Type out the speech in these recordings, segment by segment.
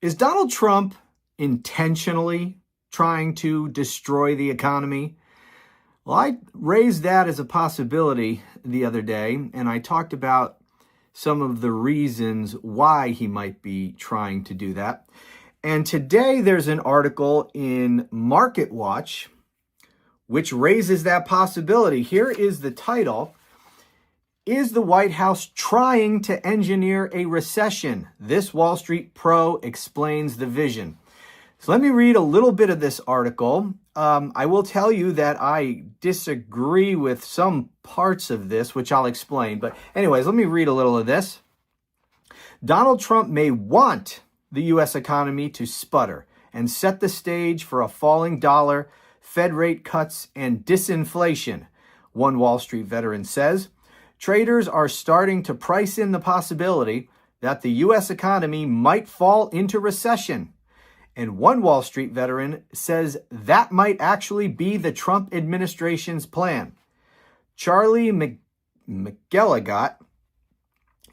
Is Donald Trump intentionally trying to destroy the economy? Well, I raised that as a possibility the other day, and I talked about some of the reasons why he might be trying to do that. And today there's an article in Market Watch which raises that possibility. Here is the title: Is the White House trying to engineer a recession? This Wall Street pro explains the vision. So let me read a little bit of this article. I will tell you that I disagree with some parts of this, which I'll explain. But anyways, let me read a little of this. Donald Trump may want the U.S. economy to sputter and set the stage for a falling dollar, Fed rate cuts, and disinflation, one Wall Street veteran says. Traders are starting to price in the possibility that the U.S. economy might fall into recession. And one Wall Street veteran says that might actually be the Trump administration's plan. Charlie McGilligot,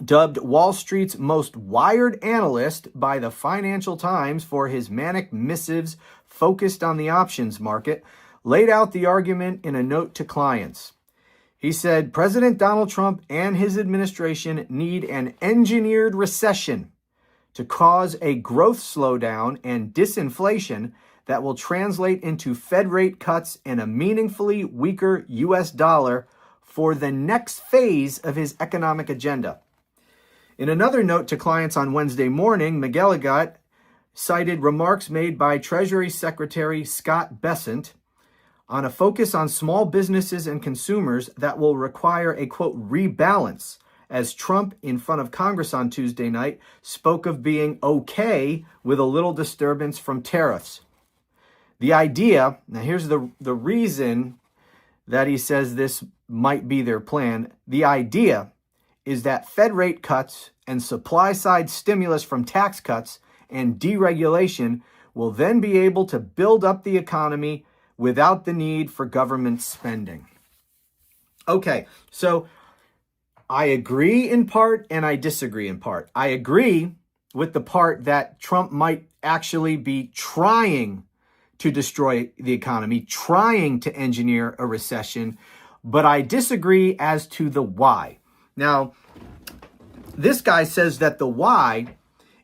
dubbed Wall Street's most wired analyst by the Financial Times for his manic missives focused on the options market, laid out the argument in a note to clients. He said President Donald Trump and his administration need an engineered recession to cause a growth slowdown and disinflation that will translate into Fed rate cuts and a meaningfully weaker U.S. dollar for the next phase of his economic agenda. In another note to clients on Wednesday morning, McGilligot cited remarks made by Treasury Secretary Scott Bessent on a focus on small businesses and consumers that will require a, quote, rebalance, as Trump, in front of Congress on Tuesday night, spoke of being okay with a little disturbance from tariffs. The idea, now here's the reason that he says this might be their plan. The idea is that Fed rate cuts and supply-side stimulus from tax cuts and deregulation will then be able to build up the economy without the need for government spending. Okay, so I agree in part and I disagree in part. I agree with the part that Trump might actually be trying to destroy the economy, trying to engineer a recession, but I disagree as to the why. Now, this guy says that the why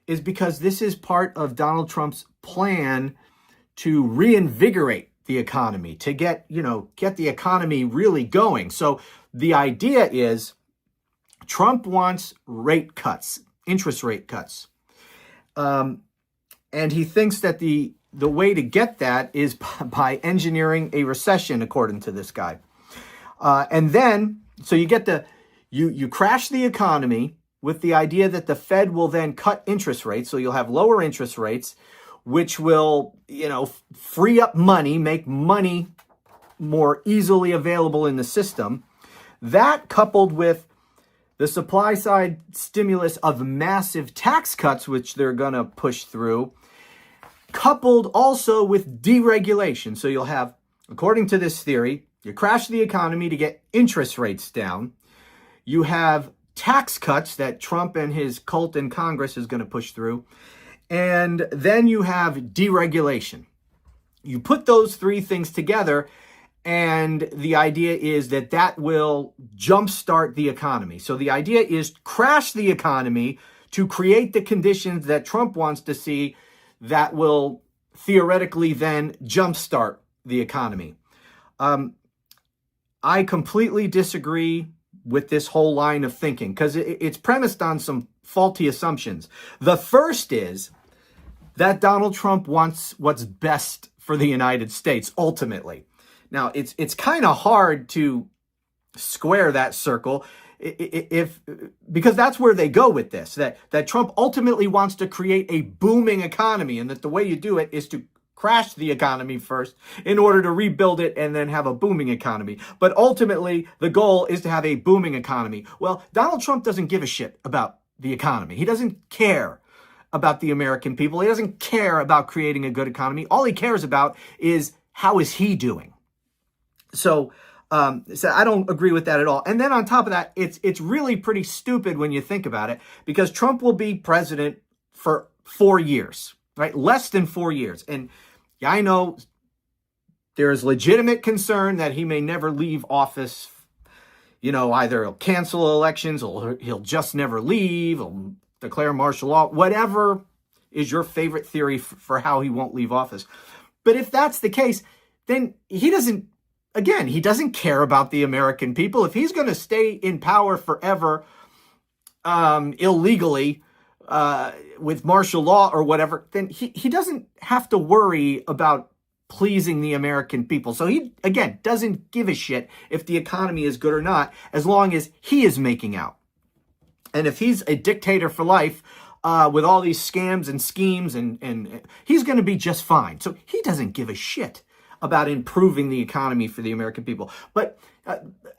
is because this is part of Donald Trump's plan to reinvigorate the economy, to get the economy really going. So the idea is Trump wants rate cuts, interest rate cuts. And he thinks that the way to get that is by engineering a recession, according to this guy. And then, so you get you crash the economy with the idea that the Fed will then cut interest rates. So you'll have lower interest rates, which will, free up money, make money more easily available in the system. That, coupled with the supply side stimulus of massive tax cuts, which they're going to push through, coupled also with deregulation. So you'll have, according to this theory, you crash the economy to get interest rates down. You have tax cuts that Trump and his cult in Congress is going to push through. And then you have deregulation. You put those three things together, and the idea is that will jumpstart the economy. So the idea is crash the economy to create the conditions that Trump wants to see that will theoretically then jumpstart the economy. I completely disagree with this whole line of thinking because it's premised on some faulty assumptions. The first is that Donald Trump wants what's best for the United States, ultimately. Now, it's kind of hard to square that circle because that's where they go with this, that Trump ultimately wants to create a booming economy, and that the way you do it is to crash the economy first in order to rebuild it and then have a booming economy. But ultimately, the goal is to have a booming economy. Well, Donald Trump doesn't give a shit about the economy. He doesn't care about the American people. He doesn't care about creating a good economy. All he cares about is how is he doing. So I don't agree with that at all. And then on top of that, it's really pretty stupid when you think about it, because Trump will be president for 4 years, right? Less than 4 years. And yeah, I know there is legitimate concern that he may never leave office. Either he'll cancel elections or he'll just never leave, he'll declare martial law, whatever is your favorite theory for how he won't leave office. But if that's the case, then he doesn't care about the American people. If he's going to stay in power forever, illegally, with martial law or whatever, then he doesn't have to worry about pleasing the American people. So he, again, doesn't give a shit if the economy is good or not, as long as he is making out. And if he's a dictator for life, with all these scams and schemes, and he's going to be just fine. So he doesn't give a shit about improving the economy for the American people. But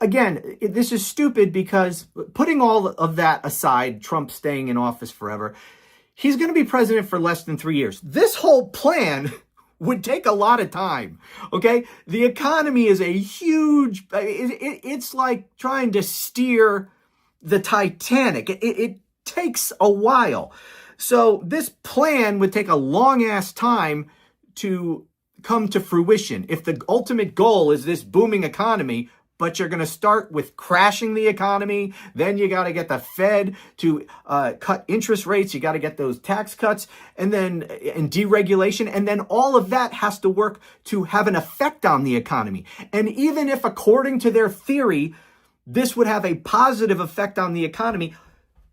again, this is stupid, because putting all of that aside, Trump staying in office forever, he's going to be president for less than 3 years. This whole plan would take a lot of time, okay? The economy is a huge, it's like trying to steer the Titanic. It takes a while. So this plan would take a long-ass time to come to fruition. If the ultimate goal is this booming economy, but you're going to start with crashing the economy, then you got to get the Fed to cut interest rates, you got to get those tax cuts, and deregulation, and then all of that has to work to have an effect on the economy. And even if, according to their theory, this would have a positive effect on the economy,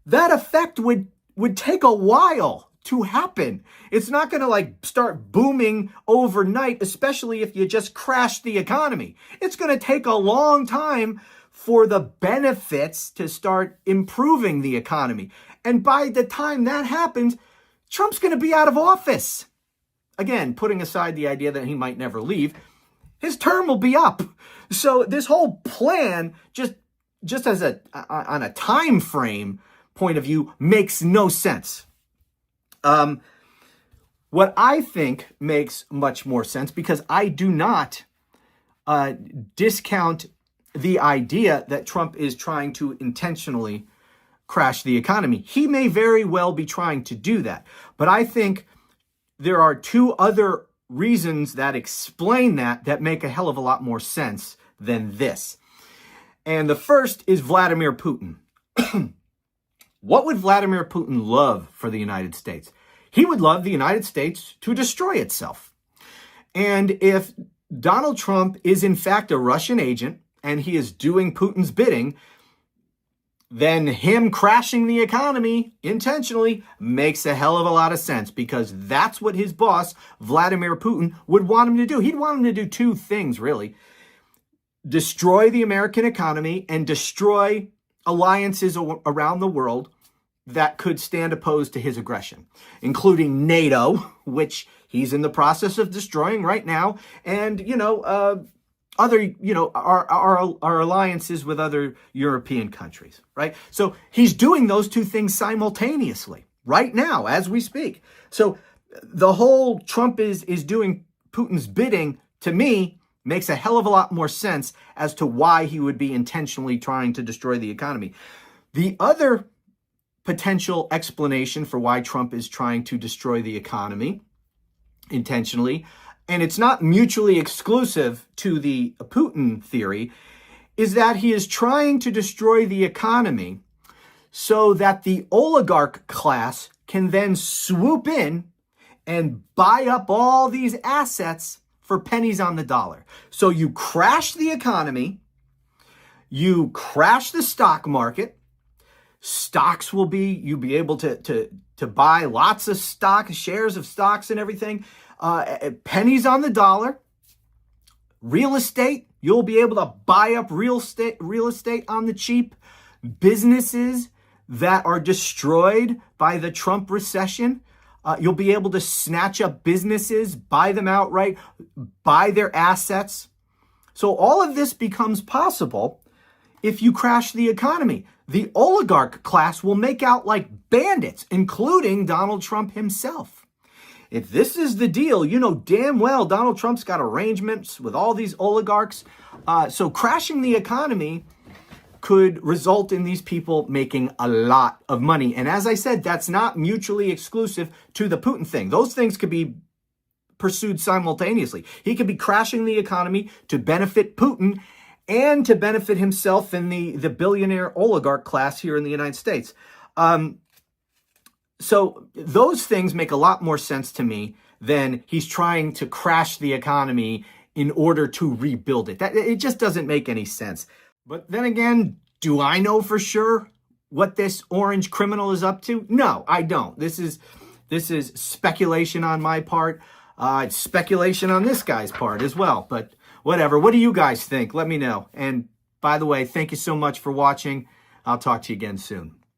that effect would take a while to happen. It's not going to start booming overnight, especially if you just crash the economy. It's going to take a long time for the benefits to start improving the economy. And by the time that happens, Trump's going to be out of office. Again, putting aside the idea that he might never leave, his term will be up. So this whole plan, just as on a time frame point of view, makes no sense. What I think makes much more sense, because I do not discount the idea that Trump is trying to intentionally crash the economy. He may very well be trying to do that. But I think there are two other reasons that explain that make a hell of a lot more sense than this. And the first is Vladimir Putin. What would Vladimir Putin love for the United States? He would love the United States to destroy itself. And if Donald Trump is in fact a Russian agent and he is doing Putin's bidding, then him crashing the economy intentionally makes a hell of a lot of sense, because that's what his boss, Vladimir Putin, would want him to do. He'd want him to do two things, really. Destroy the American economy and destroy alliances around the world that could stand opposed to his aggression, including NATO, which he's in the process of destroying right now, and, other, our alliances with other European countries, right? So he's doing those two things simultaneously right now as we speak. So the whole Trump is doing Putin's bidding, to me, makes a hell of a lot more sense as to why he would be intentionally trying to destroy the economy. The other potential explanation for why Trump is trying to destroy the economy intentionally, and it's not mutually exclusive to the Putin theory, is that he is trying to destroy the economy so that the oligarch class can then swoop in and buy up all these assets for pennies on the dollar. So you crash the economy, you crash the stock market, stocks will be, you'll be able to buy lots of stock, shares of stocks and everything, pennies on the dollar. Real estate, you'll be able to buy up real estate on the cheap. Businesses that are destroyed by the Trump recession, you'll be able to snatch up businesses, buy them outright, buy their assets. So all of this becomes possible if you crash the economy. The oligarch class will make out like bandits, including Donald Trump himself. If this is the deal, you know damn well Donald Trump's got arrangements with all these oligarchs. So crashing the economy could result in these people making a lot of money. And as I said, that's not mutually exclusive to the Putin thing. Those things could be pursued simultaneously. He could be crashing the economy to benefit Putin and to benefit himself and the billionaire oligarch class here in the United States. So those things make a lot more sense to me than he's trying to crash the economy in order to rebuild it. It just doesn't make any sense. But then again, do I know for sure what this orange criminal is up to? No, I don't. This is speculation on my part. It's speculation on this guy's part as well. But whatever. What do you guys think? Let me know. And by the way, thank you so much for watching. I'll talk to you again soon.